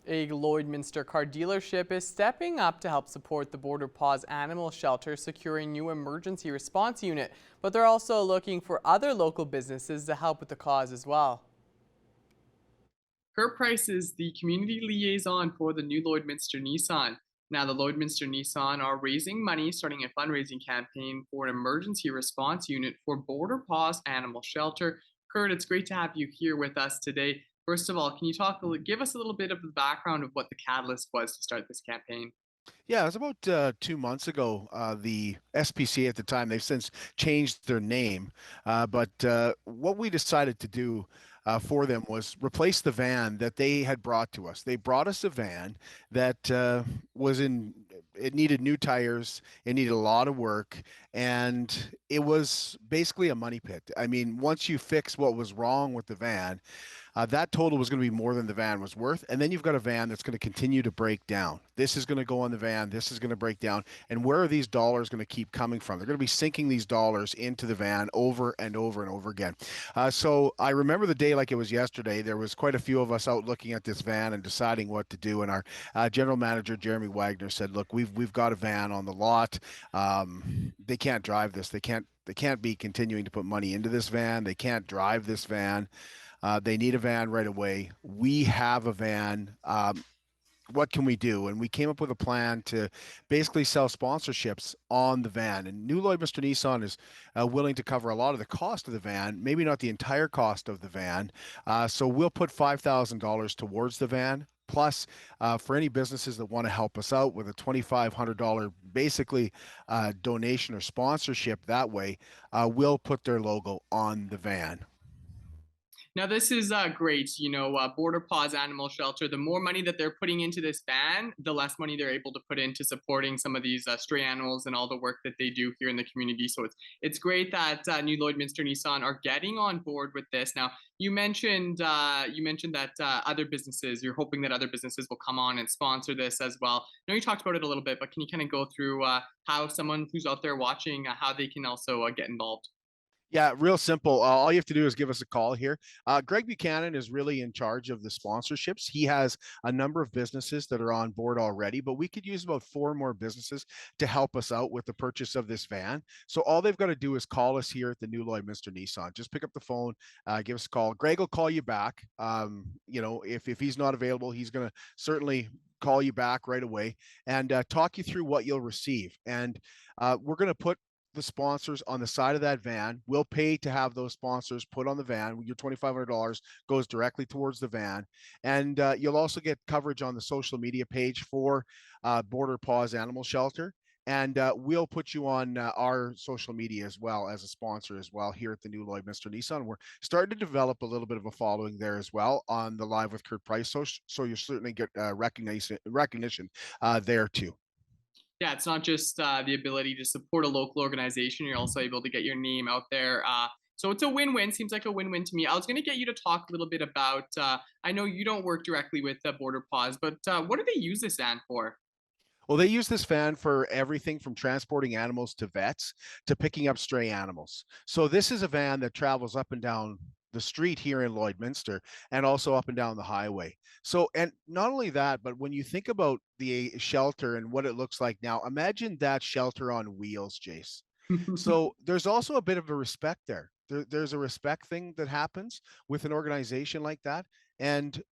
A Lloydminster car dealership is stepping up to help support the Border Paws Animal Shelter securing new emergency response unit, but they're also looking for other local businesses to help with the cause as well. Her Price is the community liaison for the new Lloydminster Nissan. Now, the Lloydminster Nissan are raising money, starting a fundraising campaign for an emergency response unit for Border Paws Animal Shelter. Kurt, it's great to have you here with us today. First of all, can you give us a little bit of the background of what the catalyst was to start this campaign? Yeah, it was about 2 months ago. The SPCA at the time, they've since changed their name. But what we decided to do for them was replace the van that they had brought to us. They brought us a van that it needed new tires, it needed a lot of work, and it was basically a money pit. I mean, once you fix what was wrong with the van, that total was going to be more than the van was worth. And then you've got a van that's going to continue to break down. This is going to go on the van. This is going to break down. And where are these dollars going to keep coming from? They're going to be sinking these dollars into the van over and over and over again. So I remember the day like it was yesterday. There was quite a few of us out looking at this van and deciding what to do. And our general manager, Jeremy Wagner, said, look, we've got a van on the lot. They can't drive this. They can't be continuing to put money into this van. They can't drive this van. They need a van right away. We have a van. What can we do? And we came up with a plan to basically sell sponsorships on the van. And New Lloyd Mr. Nissan is willing to cover a lot of the cost of the van, maybe not the entire cost of the van. So we'll put $5,000 towards the van. Plus, for any businesses that want to help us out with a $2,500 basically donation or sponsorship that way, we'll put their logo on the van. Now, this is great. Border Paws Animal Shelter, the more money that they're putting into this ban, the less money they're able to put into supporting some of these stray animals and all the work that they do here in the community. So it's great that New Lloydminster Nissan are getting on board with this. Now, you mentioned that other businesses, you're hoping that other businesses will come on and sponsor this as well. I know you talked about it a little bit, but can you kind of go through how someone who's out there watching, how they can also get involved? Yeah, real simple. All you have to do is give us a call here. Greg Buchanan is really in charge of the sponsorships. He has a number of businesses that are on board already, but we could use about four more businesses to help us out with the purchase of this van. So all they've got to do is call us here at the New Lloyd Mr. Nissan. Just pick up the phone, give us a call. Greg will call you back. If he's not available, he's going to certainly call you back right away and talk you through what you'll receive. And we're going to put the sponsors on the side of that van. We'll pay to have those sponsors put on the van. Your $2,500 goes directly towards the van. And you'll also get coverage on the social media page for Border Paws Animal Shelter. And we'll put you on our social media as well as a sponsor as well here at the New Lloyd Mr. Nissan. We're starting to develop a little bit of a following there as well on the Live with Kurt Price. So you certainly get recognition there too. Yeah, it's not just the ability to support a local organization. You're also able to get your name out there. So it's a win-win. Seems like a win-win to me. I was going to get you to talk a little bit about. I know you don't work directly with Border Paws, but what do they use this van for? Well, they use this van for everything from transporting animals to vets to picking up stray animals. So this is a van that travels up and down the street here in Lloydminster and also up and down the highway. So, and not only that, but when you think about the shelter and what it looks like now, imagine that shelter on wheels, Jace. So there's also a bit of a respect there. There's a respect thing that happens with an organization like that. And,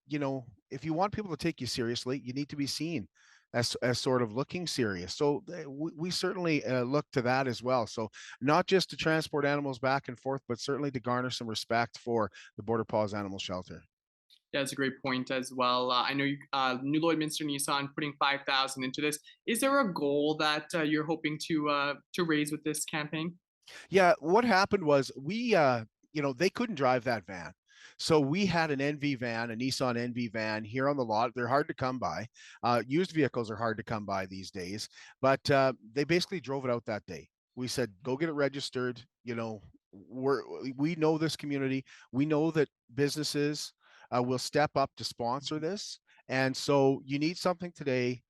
if you want people to take you seriously, you need to be seen as sort of looking serious. So we certainly look to that as well. So not just to transport animals back and forth, but certainly to garner some respect for the Border Paws Animal Shelter. Yeah, that's a great point as well. I know New Lloydminster Nissan putting 5,000 into this. Is there a goal that you're hoping to raise with this campaign? Yeah, what happened was they couldn't drive that van. So we had an NV van, a Nissan NV van here on the lot. They're hard to come by. Used vehicles are hard to come by these days, but they basically drove it out that day. We said, go get it registered. We know this community. We know that businesses will step up to sponsor this. And so you need something today.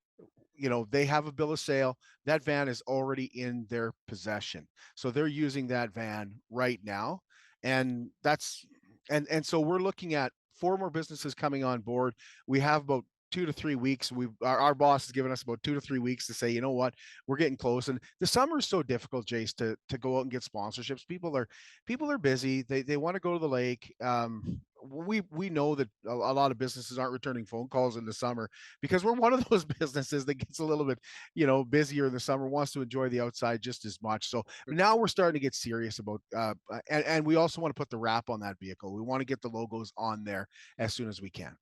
They have a bill of sale. That van is already in their possession. So they're using that van right now. And that's and so we're looking at four more businesses coming on board. We have about 2 to 3 weeks. Our boss has given us about 2 to 3 weeks to say, you know what, we're getting close. And the summer is so difficult, Jace, to go out and get sponsorships. People are busy. They want to go to the lake. We know that a lot of businesses aren't returning phone calls in the summer because we're one of those businesses that gets a little bit, busier in the summer, wants to enjoy the outside just as much. So now we're starting to get serious about, and we also want to put the wrap on that vehicle. We want to get the logos on there as soon as we can.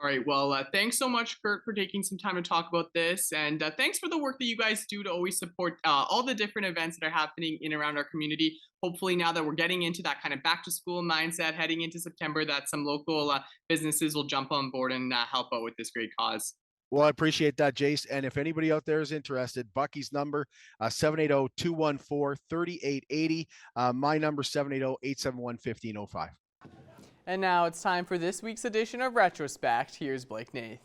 All right. Well, thanks so much, Kurt, for taking some time to talk about this. And thanks for the work that you guys do to always support all the different events that are happening in around our community. Hopefully, now that we're getting into that kind of back to school mindset, heading into September, that some local businesses will jump on board and help out with this great cause. Well, I appreciate that, Jace. And if anybody out there is interested, Bucky's number, 780-214-3880. My number, 780-871-1505. And now it's time for this week's edition of Retrospect. Here's Blake Nath.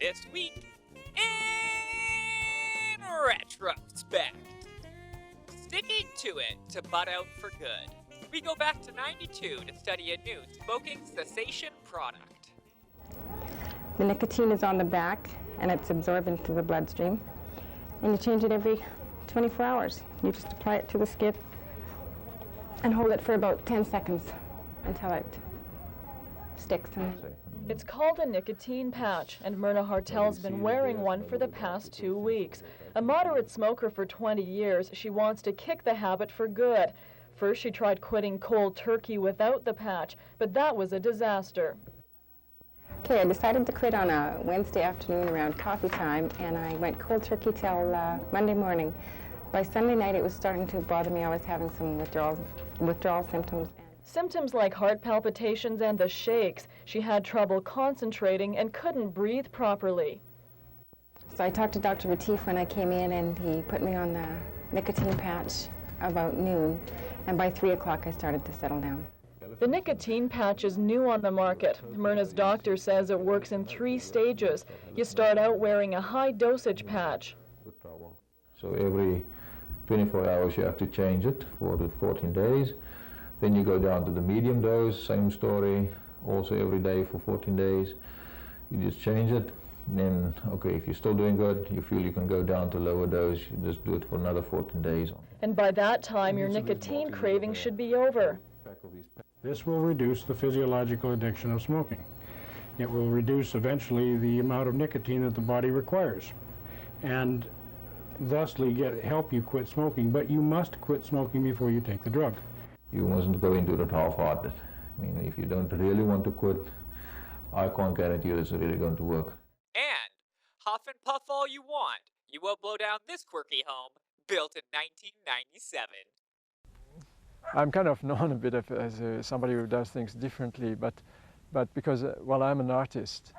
This week in Retrospect. Sticking to it to butt out for good. We go back to '92 to study a new smoking cessation product. The nicotine is on the back and it's absorbed into the bloodstream. And you change it every 24 hours. You just apply it to the skin and hold it for about 10 seconds until it sticks. It's called a nicotine patch, and Myrna Hartel's been wearing one for the past 2 weeks. A moderate smoker for 20 years, she wants to kick the habit for good. First, she tried quitting cold turkey without the patch, but that was a disaster. Okay, I decided to quit on a Wednesday afternoon around coffee time, and I went cold turkey till Monday morning. By Sunday night, it was starting to bother me. I was having some withdrawal symptoms. Symptoms like heart palpitations and the shakes. She had trouble concentrating and couldn't breathe properly. So I talked to Dr. Retief when I came in, and he put me on the nicotine patch about noon. And by 3 o'clock, I started to settle down. The nicotine patch is new on the market. Myrna's doctor says it works in 3 stages. You start out wearing a high dosage patch. So every 24 hours you have to change it for the 14 days. Then you go down to the medium dose, same story, also every day for 14 days. You just change it. Then, okay, if you're still doing good, you feel you can go down to lower dose, you just do it for another 14 days. And by that time, your nicotine craving should be over. This will reduce the physiological addiction of smoking. It will reduce eventually the amount of nicotine that the body requires, and thusly help you quit smoking. But you must quit smoking before you take the drug. You mustn't go into it half-hearted. I mean, if you don't really want to quit, I can't guarantee you it's really going to work. And huff and puff all you want, you won't blow down this quirky home, built in 1997. I'm kind of known a bit as somebody who does things differently, but because, well, I'm an artist.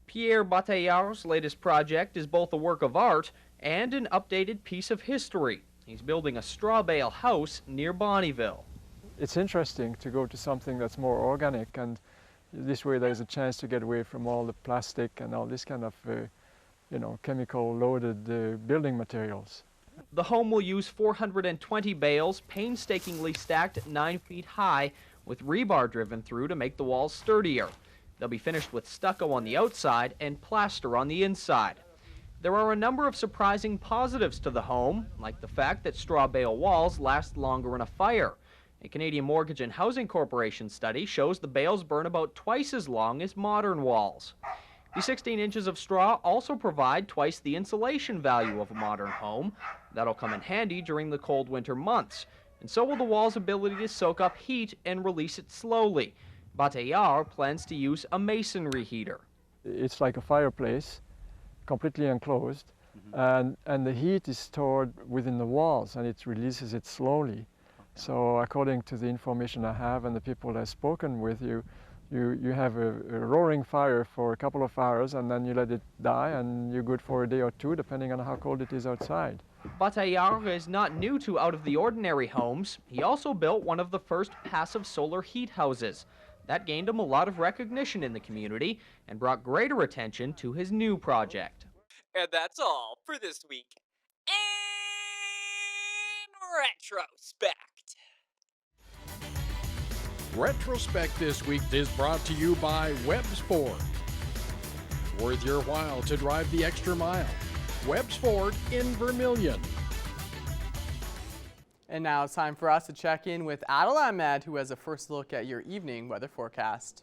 Pierre Bataillard's latest project is both a work of art and an updated piece of history. He's building a straw bale house near Bonnyville. It's interesting to go to something that's more organic, and this way there's a chance to get away from all the plastic and all this kind of, chemical-loaded building materials. The home will use 420 bales, painstakingly stacked 9 feet high, with rebar driven through to make the walls sturdier. They'll be finished with stucco on the outside and plaster on the inside. There are a number of surprising positives to the home, like the fact that straw bale walls last longer in a fire. A Canadian Mortgage and Housing Corporation study shows the bales burn about twice as long as modern walls. The 16 inches of straw also provide twice the insulation value of a modern home. That'll come in handy during the cold winter months. And so will the wall's ability to soak up heat and release it slowly. Bataillard plans to use a masonry heater. It's like a fireplace, completely enclosed, and the heat is stored within the walls, and it releases it slowly. So according to the information I have and the people I've spoken with, you have a roaring fire for a couple of hours, and then you let it die, and you're good for a day or two, depending on how cold it is outside. Bataillard is not new to out-of-the-ordinary homes. He also built one of the first passive solar heat houses. That gained him a lot of recognition in the community and brought greater attention to his new project. And that's all for this week in retrospect. Retrospect this week is brought to you by Webb's Ford. Worth your while to drive the extra mile. Webb's Ford in Vermilion. And now it's time for us to check in with Adil Ahmed, who has a first look at your evening weather forecast.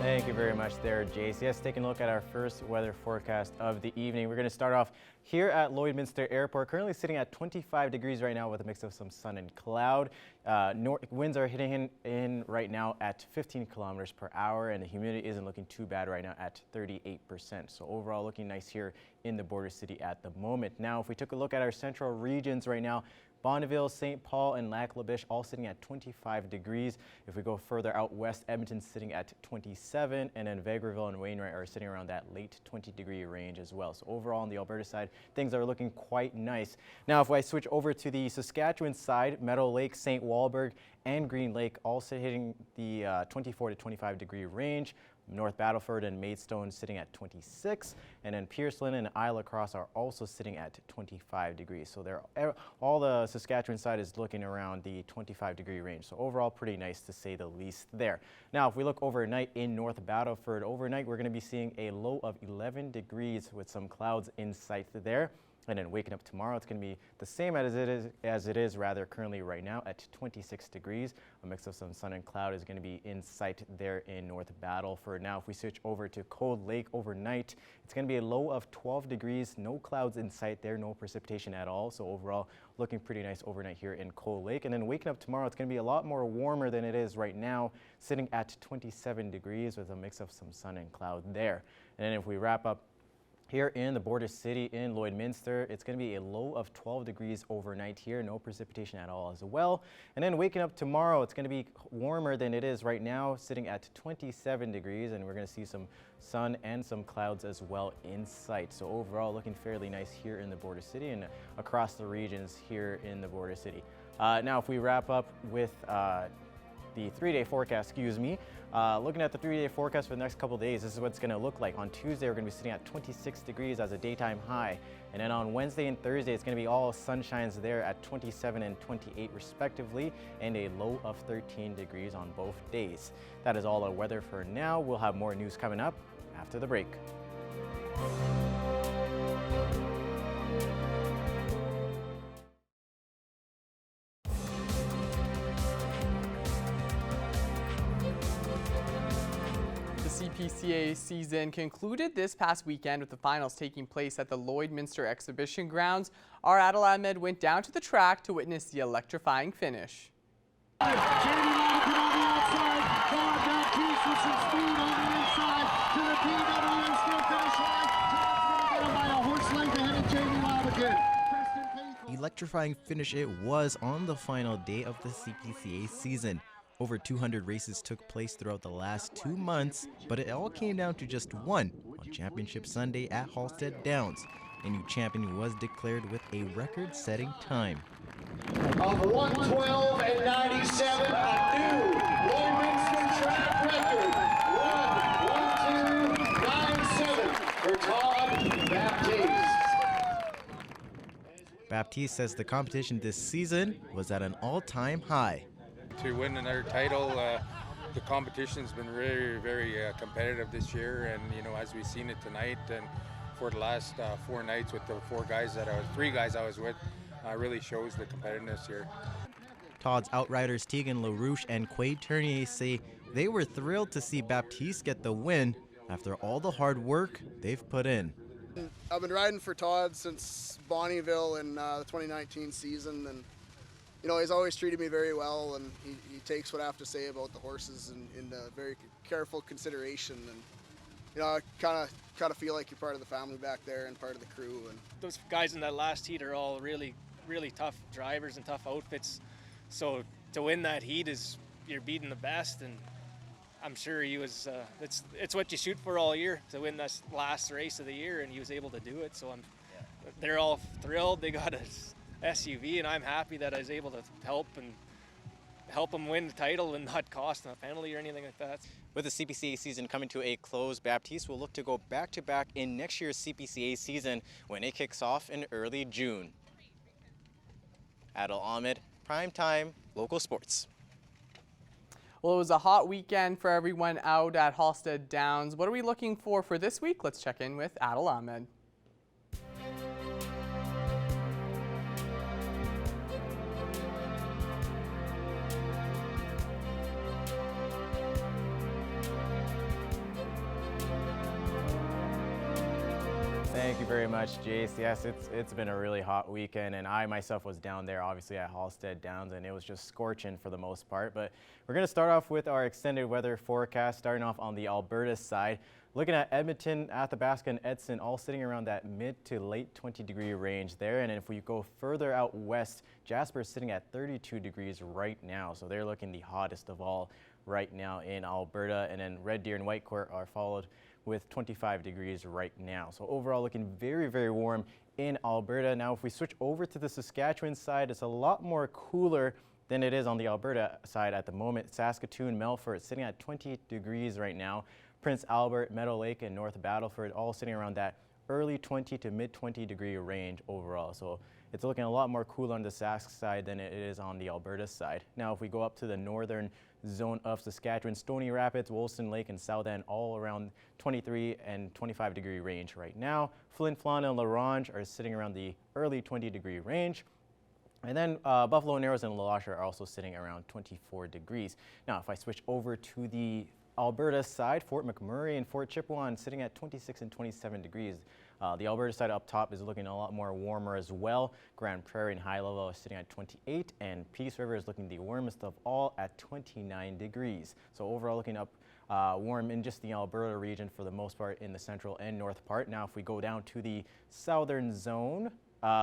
Thank you very much there, Jace. Yes, taking a look at our first weather forecast of the evening. We're going to start off here at Lloydminster Airport, currently sitting at 25 degrees right now with a mix of some sun and cloud. Winds are hitting in right now at 15 kilometers per hour, and the humidity isn't looking too bad right now at 38%. So overall looking nice here in the border city at the moment. Now, if we took a look at our central regions right now, Bonneville, St. Paul, and Lac-La-Biche all sitting at 25 degrees. If we go further out west, Edmonton's sitting at 27, and then Vegreville and Wainwright are sitting around that late 20-degree range as well. So overall on the Alberta side, things are looking quite nice. Now, if I switch over to the Saskatchewan side, Meadow Lake, St. Walburg, and Green Lake all hitting the 24 to 25 degree range. North Battleford and Maidstone sitting at 26, and then Pierceland and Isle Cross are also sitting at 25 degrees. So all the Saskatchewan side is looking around the 25 degree range. So overall pretty nice to say the least there. Now, if we look overnight in North Battleford, overnight we're going to be seeing a low of 11 degrees with some clouds in sight there. And then waking up tomorrow, it's going to be the same as it is currently right now at 26 degrees. A mix of some sun and cloud is going to be in sight there in North Battleford. Now, if we switch over to Cold Lake overnight, it's going to be a low of 12 degrees. No clouds in sight there, no precipitation at all. So overall, looking pretty nice overnight here in Cold Lake. And then waking up tomorrow, it's going to be a lot more warmer than it is right now, sitting at 27 degrees with a mix of some sun and cloud there. And then if we wrap up here in the border city in Lloydminster, it's going to be a low of 12 degrees overnight here, no precipitation at all as well. And then waking up tomorrow, it's going to be warmer than it is right now, sitting at 27 degrees, and we're going to see some sun and some clouds as well in sight. So overall, looking fairly nice here in the border city and across the regions here in the border city. Now, if we wrap up with the 3-day forecast, looking at the 3-day forecast for the next couple of days, this is what it's going to look like. On Tuesday, we're going to be sitting at 26 degrees as a daytime high. And then on Wednesday and Thursday, it's going to be all sunshines there at 27 and 28 respectively, and a low of 13 degrees on both days. That is all the weather for now. We'll have more news coming up after the break. CKSA season concluded this past weekend with the finals taking place at the Lloydminster Exhibition Grounds. Our Adil Ahmed went down to the track to witness the electrifying finish. Electrifying finish it was on the final day of the CKSA season. Over 200 races took place throughout the last 2 months, but it all came down to just one on Championship Sunday at Halstead Downs. A new champion was declared with a record-setting time. Of 1:12 and 97, a new Lloydminster track record, 1:12.97 for Todd Baptiste. Baptiste says the competition this season was at an all-time high. To win another title, the competition's been very, very competitive this year, and as we've seen it tonight, and for the last 4 nights with the 3 guys I was with, really shows the competitiveness here. Todd's outriders Tegan LaRouche and Quade Tournier say they were thrilled to see Baptiste get the win after all the hard work they've put in. I've been riding for Todd since Bonneville in the 2019 season, and he's always treated me very well, and he takes what I have to say about the horses in very careful consideration. And I kind of feel like you're part of the family back there and part of the crew. And those guys in that last heat are all really, really tough drivers and tough outfits. So to win that heat you're beating the best, and I'm sure he was. It's what you shoot for all year, to win this last race of the year, and he was able to do it. So they're all thrilled. They got a SUV, and I'm happy that I was able to help him win the title and not cost him a penalty or anything like that. With the CPCA season coming to a close, Baptiste will look to go back-to-back in next year's CPCA season when it kicks off in early June. Adil Ahmed, Primetime, Local Sports. Well, it was a hot weekend for everyone out at Halstead Downs. What are we looking for this week? Let's check in with Adil Ahmed. Thank you very much, Jace. Yes, it's been a really hot weekend, and I myself was down there, obviously at Halstead Downs, and it was just scorching for the most part. But we're going to start off with our extended weather forecast, starting off on the Alberta side. Looking at Edmonton, Athabasca, and Edson, all sitting around that mid to late 20-degree range there. And if we go further out west, Jasper is sitting at 32 degrees right now, so they're looking the hottest of all right now in Alberta. And then Red Deer and Whitecourt are followed with 25 degrees right now. So overall looking very, very warm in Alberta. Now if we switch over to the Saskatchewan side, it's a lot more cooler than it is on the Alberta side at the moment. Saskatoon, Melfort sitting at 20 degrees right now. Prince Albert, Meadow Lake, and North Battleford all sitting around that early 20 to mid 20 degree range overall. So it's looking a lot more cool on the Sask side than it is on the Alberta side. Now if we go up to the northern zone of Saskatchewan, Stony Rapids, Wollaston Lake, and South End all around 23 and 25 degree range right now. Flin Flon and La Ronge are sitting around the early 20 degree range. And then Buffalo Narrows and La Loche are also sitting around 24 degrees. Now if I switch over to the Alberta side, Fort McMurray and Fort Chipewyan sitting at 26 and 27 degrees. The Alberta side up top is looking a lot more warmer as well. Grand Prairie and High Level are sitting at 28, and Peace River is looking the warmest of all at 29 degrees. So overall looking up warm in just the Alberta region for the most part in the central and north part. Now if we go down to the southern zone,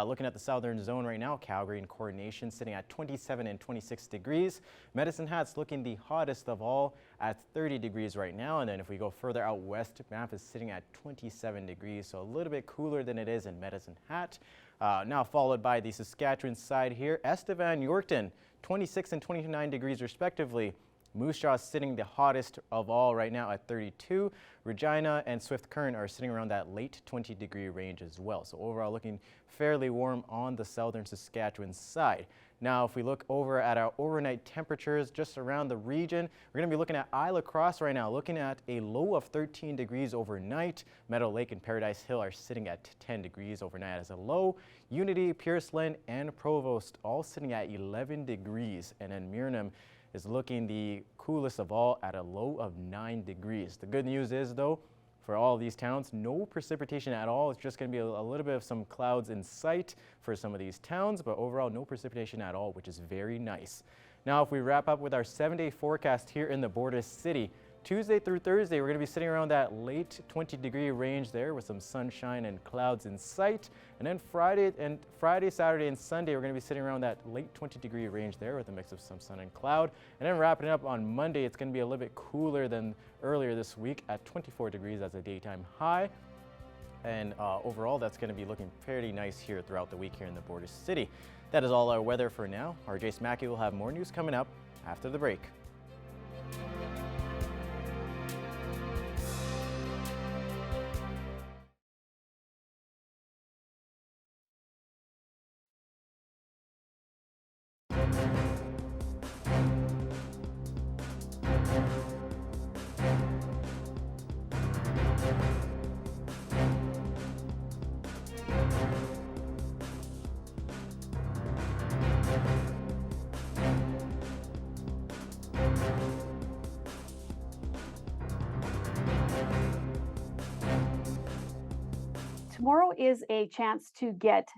looking at the southern zone right now, Calgary and Coronation sitting at 27 and 26 degrees. Medicine Hat's looking the hottest of all at 30 degrees right now. And then if we go further out west, Banff is sitting at 27 degrees, so a little bit cooler than it is in Medicine Hat. Now followed by the Saskatchewan side here, Estevan, Yorkton, 26 and 29 degrees respectively. Moose Jaw is sitting the hottest of all right now at 32. Regina and Swift Current are sitting around that late 20 degree range as well. So overall looking fairly warm on the southern Saskatchewan side. Now if we look over at our overnight temperatures just around the region, we're going to be looking at Isle of Cross right now, looking at a low of 13 degrees overnight. Meadow Lake and Paradise Hill are sitting at 10 degrees overnight as a low. Unity, Pierceland, and Provost all sitting at 11 degrees. And then Myrnam is looking the coolest of all at a low of 9 degrees. The good news is though, for all of these towns, no precipitation at all. It's just going to be a little bit of some clouds in sight for some of these towns, but overall no precipitation at all, which is very nice. Now if we wrap up with our 7-day forecast here in the border city, Tuesday through Thursday, we're going to be sitting around that late 20 degree range there with some sunshine and clouds in sight. And then Friday, Saturday, and Sunday, we're going to be sitting around that late 20 degree range there with a mix of some sun and cloud. And then wrapping it up on Monday, it's going to be a little bit cooler than earlier this week at 24 degrees as a daytime high. And overall, that's going to be looking pretty nice here throughout the week here in the border city. That is all our weather for now. Our Jace Mackey will have more news coming up after the break. Tomorrow is a chance to get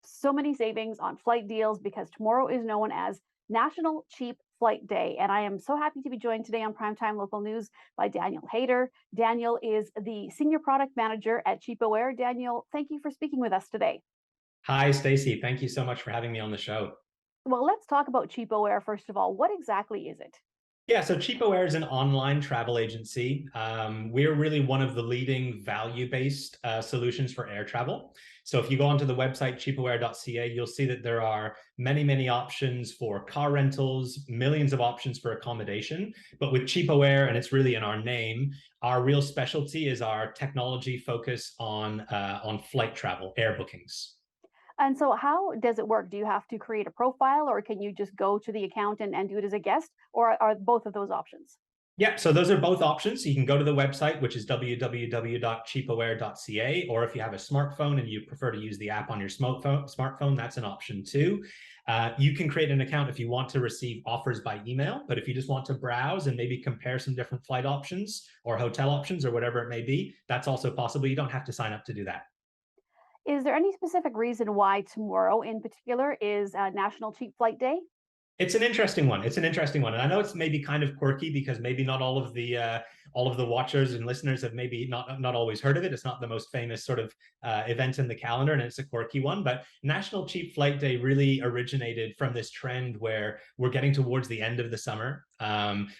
so many savings on flight deals because tomorrow is known as National Cheap Flight Day. And I am so happy to be joined today on Primetime Local News by Daniel Hayter. Daniel is the Senior Product Manager at CheapAware. Daniel, thank you for speaking with us today. Hi, Stacy. Thank you so much for having me on the show. Well, let's talk about CheapAware first of all. What exactly is it? Yeah, so CheapAware is an online travel agency. We're really one of the leading value-based solutions for air travel. So if you go onto the website, cheapaware.ca, you'll see that there are many, many options for car rentals, millions of options for accommodation. But with CheapAware, and it's really in our name, our real specialty is our technology focus on flight travel, air bookings. And so how does it work? Do you have to create a profile, or can you just go to the account and do it as a guest, or are both of those options? Yeah, so those are both options. You can go to the website, which is www.cheapaware.ca, or if you have a smartphone and you prefer to use the app on your smartphone, that's an option too. You can create an account if you want to receive offers by email, but if you just want to browse and maybe compare some different flight options or hotel options or whatever it may be, that's also possible. You don't have to sign up to do that. Is there any specific reason why tomorrow in particular is National Cheap Flight Day? It's an interesting one. It's an interesting one, and I know it's maybe kind of quirky because maybe not all of the watchers and listeners have maybe not always heard of it. It's not the most famous sort of event in the calendar, and it's a quirky one. But National Cheap Flight Day really originated from this trend where we're getting towards the end of the summer.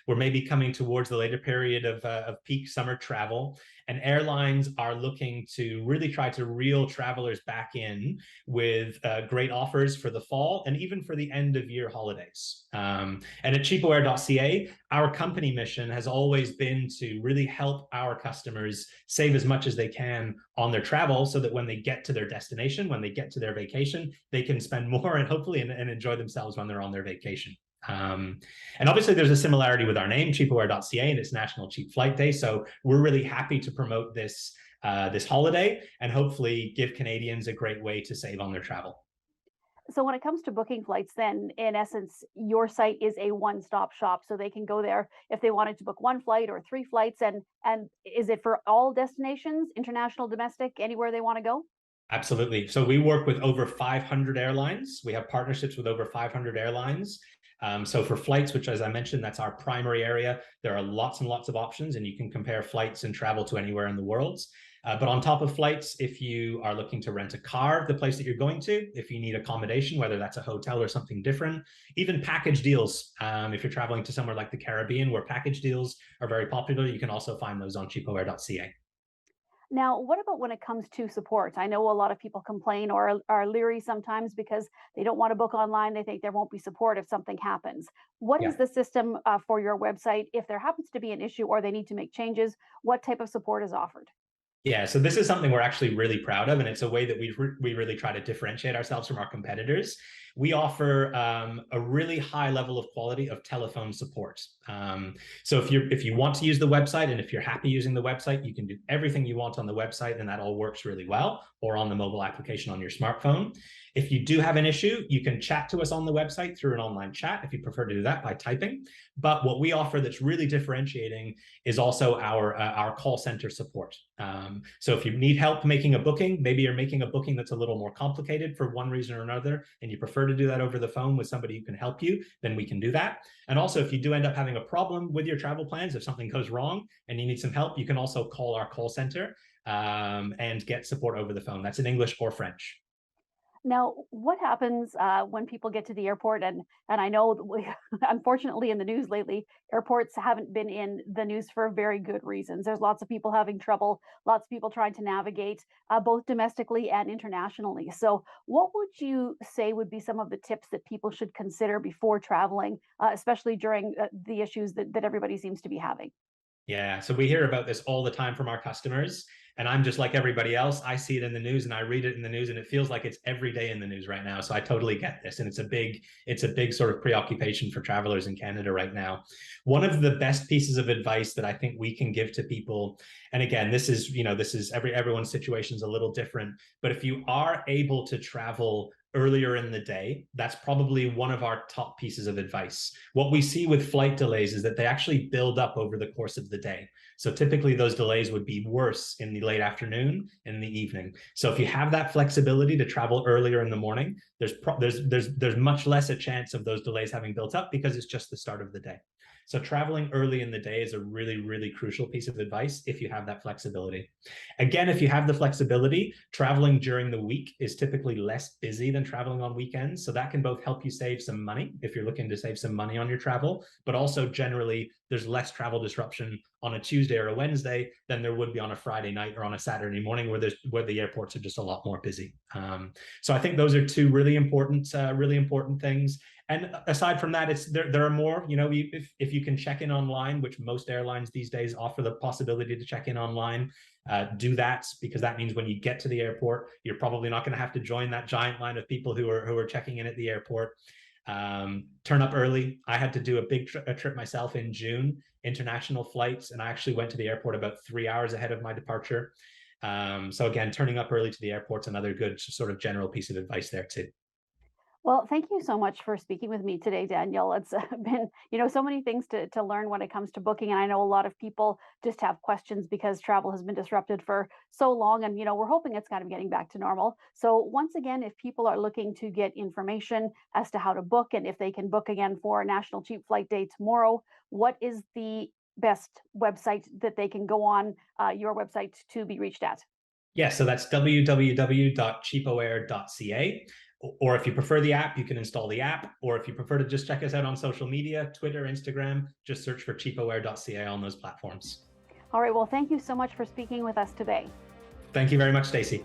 We're maybe coming towards the later period of peak summer travel, and airlines are looking to really try to reel travelers back in with great offers for the fall and even for the end of year holidays. And at cheapaware.ca, our company mission has always been to really help our customers save as much as they can on their travel so that when they get to their destination, when they get to their vacation, they can spend more and hopefully and enjoy themselves when they're on their vacation. And obviously there's a similarity with our name, cheapaware.ca, and it's National Cheap Flight Day. So we're really happy to promote this holiday and hopefully give Canadians a great way to save on their travel. So when it comes to booking flights, then in essence, your site is a one-stop shop. So they can go there if they wanted to book one flight or three flights. And is it for all destinations, international, domestic, anywhere they want to go? Absolutely. So we work with over 500 airlines. We have partnerships with over 500 airlines. So for flights, which as I mentioned, that's our primary area, there are lots and lots of options, and you can compare flights and travel to anywhere in the world. But on top of flights, if you are looking to rent a car, the place that you're going to, if you need accommodation, whether that's a hotel or something different, even package deals. If you're traveling to somewhere like the Caribbean where package deals are very popular, you can also find those on cheapaware.ca. Now, what about when it comes to support? I know a lot of people complain or are leery sometimes because they don't want to book online. They think there won't be support if something happens. What is the system for your website if there happens to be an issue or they need to make changes? What type of support is offered? Yeah, so this is something we're actually really proud of, and it's a way that we really try to differentiate ourselves from our competitors. We offer a really high level of quality of telephone support. So if you want to use the website and if you're happy using the website, you can do everything you want on the website, and that all works really well, or on the mobile application on your smartphone. If you do have an issue, you can chat to us on the website through an online chat if you prefer to do that by typing. But what we offer that's really differentiating is also our call center support. So if you need help making a booking, maybe you're making a booking that's a little more complicated for one reason or another, and you prefer to do that over the phone with somebody who can help you, then we can do that. And also, if you do end up having a problem with your travel plans, if something goes wrong and you need some help, you can also call our call center and get support over the phone. That's in English or French. Now, what happens when people get to the airport? And I know, unfortunately, in the news lately, airports haven't been in the news for very good reasons. There's lots of people having trouble, lots of people trying to navigate both domestically and internationally. So what would you say would be some of the tips that people should consider before traveling, especially during the issues that everybody seems to be having? Yeah, so we hear about this all the time from our customers, and I'm just like everybody else. I see it in the news and I read it in the news, and it feels like it's every day in the news right now. So I totally get this, and it's a big sort of preoccupation for travelers in Canada right now. One of the best pieces of advice that I think we can give to people, and again, this is everyone's situation is a little different, but if you are able to travel earlier in the day, that's probably one of our top pieces of advice. What we see with flight delays is that they actually build up over the course of the day. So typically those delays would be worse in the late afternoon and in the evening. So if you have that flexibility to travel earlier in the morning, there's much less a chance of those delays having built up because it's just the start of the day. So traveling early in the day is a really, really crucial piece of advice if you have that flexibility. Again, if you have the flexibility, traveling during the week is typically less busy than traveling on weekends. So that can both help you save some money if you're looking to save some money on your travel, but also generally there's less travel disruption on a Tuesday or a Wednesday than there would be on a Friday night or on a Saturday morning where the airports are just a lot more busy. So I think those are two really important things. And aside from that, there are more. If you can check in online, which most airlines these days offer the possibility to check in online, do that, because that means when you get to the airport, you're probably not going to have to join that giant line of people who are checking in at the airport. Turn up early. I had to do a trip myself in June, international flights, and I actually went to the airport about 3 hours ahead of my departure. So again, turning up early to the airport's another good sort of general piece of advice there too. Well, thank you so much for speaking with me today, Daniel. It's been, so many things to learn when it comes to booking. And I know a lot of people just have questions because travel has been disrupted for so long. And, we're hoping it's kind of getting back to normal. So once again, if people are looking to get information as to how to book and if they can book again for National Cheap Flight Day tomorrow, what is the best website that they can go on, your website, to be reached at? Yeah, so that's www.cheapoair.ca. Or if you prefer the app, you can install the app. Or if you prefer to just check us out on social media, Twitter, Instagram, just search for cheapoair.ca on those platforms. All right. Well, thank you so much for speaking with us today. Thank you very much, Stacey.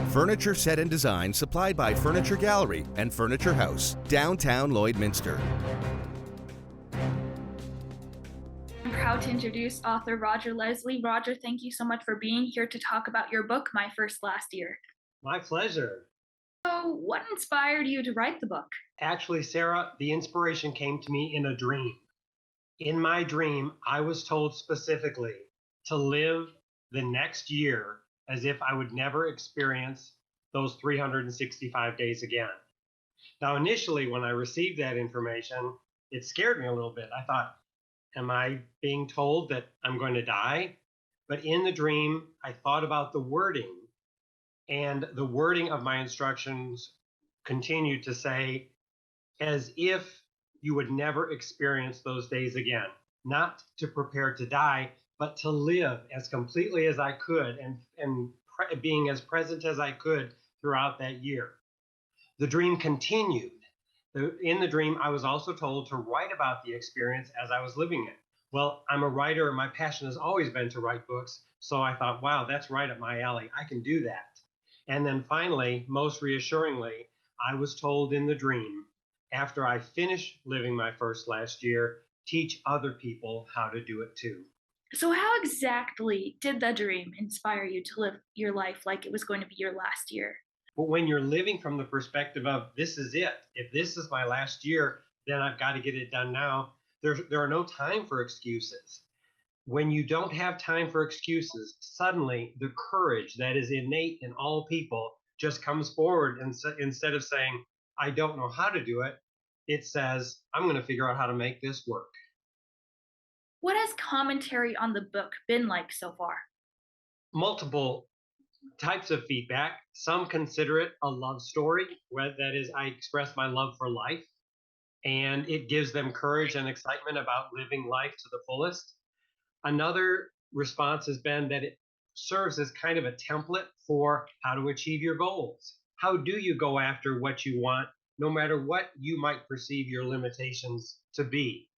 Furniture set and design supplied by Furniture Gallery and Furniture House, downtown Lloydminster. I'm proud to introduce author Roger Leslie. Roger, thank you so much for being here to talk about your book, My First Last Year. My pleasure. So, what inspired you to write the book? Actually, Sarah, the inspiration came to me in a dream. In my dream, I was told specifically to live the next year as if I would never experience those 365 days again. Now, initially, when I received that information, it scared me a little bit. I thought, am I being told that I'm going to die? But in the dream, I thought about the wording, and the wording of my instructions continued to say, as if you would never experience those days again, not to prepare to die, but to live as completely as I could and being as present as I could throughout that year. The dream continued. In the dream, I was also told to write about the experience as I was living it. Well, I'm a writer and my passion has always been to write books. So I thought, wow, that's right up my alley. I can do that. And then finally, most reassuringly, I was told in the dream, after I finish living my first last year, teach other people how to do it too. So, how exactly did the dream inspire you to live your life like it was going to be your last year? But when you're living from the perspective of this is it, if this is my last year, then I've got to get it done now. There are no time for excuses. When you don't have time for excuses, suddenly the courage that is innate in all people just comes forward. And so, instead of saying, I don't know how to do it, it says, I'm going to figure out how to make this work. What has commentary on the book been like so far? Multiple types of feedback. Some consider it a love story, that is, I express my love for life, and it gives them courage and excitement about living life to the fullest. Another response has been that it serves as kind of a template for how to achieve your goals. How do you go after what you want, no matter what you might perceive your limitations to be?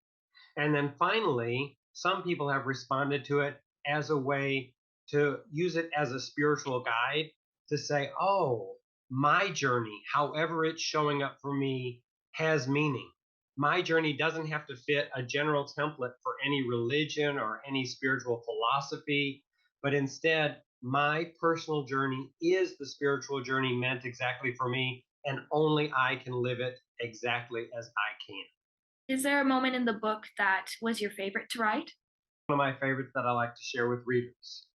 And then finally, some people have responded to it as a way to use it as a spiritual guide to say, oh, my journey, however it's showing up for me, has meaning. My journey doesn't have to fit a general template for any religion or any spiritual philosophy, but instead, my personal journey is the spiritual journey meant exactly for me, and only I can live it exactly as I can. Is there a moment in the book that was your favorite to write? One of my favorites that I like to share with readers.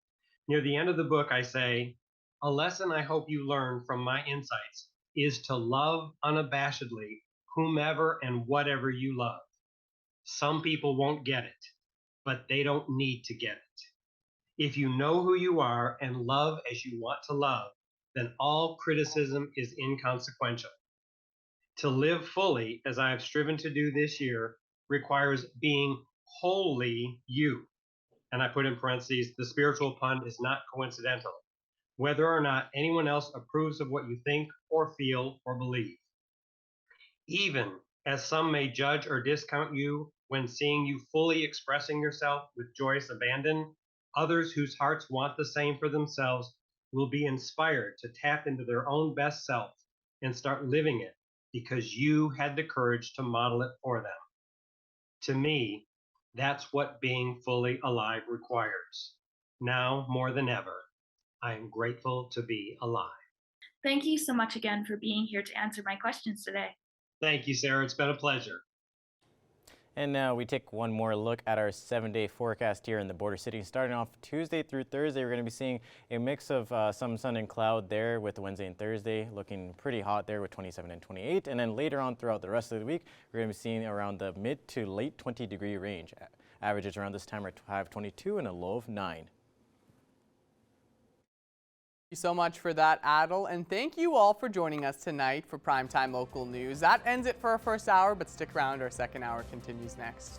Near the end of the book, I say, a lesson I hope you learn from my insights is to love unabashedly whomever and whatever you love. Some people won't get it, but they don't need to get it. If you know who you are and love as you want to love, then all criticism is inconsequential. To live fully, as I have striven to do this year, requires being wholly you. And I put in parentheses, the spiritual pun is not coincidental, whether or not anyone else approves of what you think or feel or believe. Even as some may judge or discount you when seeing you fully expressing yourself with joyous abandon, others whose hearts want the same for themselves will be inspired to tap into their own best self and start living it because you had the courage to model it for them. To me, that's what being fully alive requires. Now more than ever, I am grateful to be alive. Thank you so much again for being here to answer my questions today. Thank you, Sarah. It's been a pleasure. And now we take one more look at our 7-day forecast here in the border city. Starting off Tuesday through Thursday, we're going to be seeing a mix of some sun and cloud there with Wednesday and Thursday looking pretty hot there with 27 and 28. And then later on throughout the rest of the week, we're going to be seeing around the mid to late 20-degree range. Averages around this time are high of 22 and a low of 9. Thank you so much for that, Adel, and thank you all for joining us tonight for Primetime Local News. That ends it for our first hour, but stick around, our second hour continues next.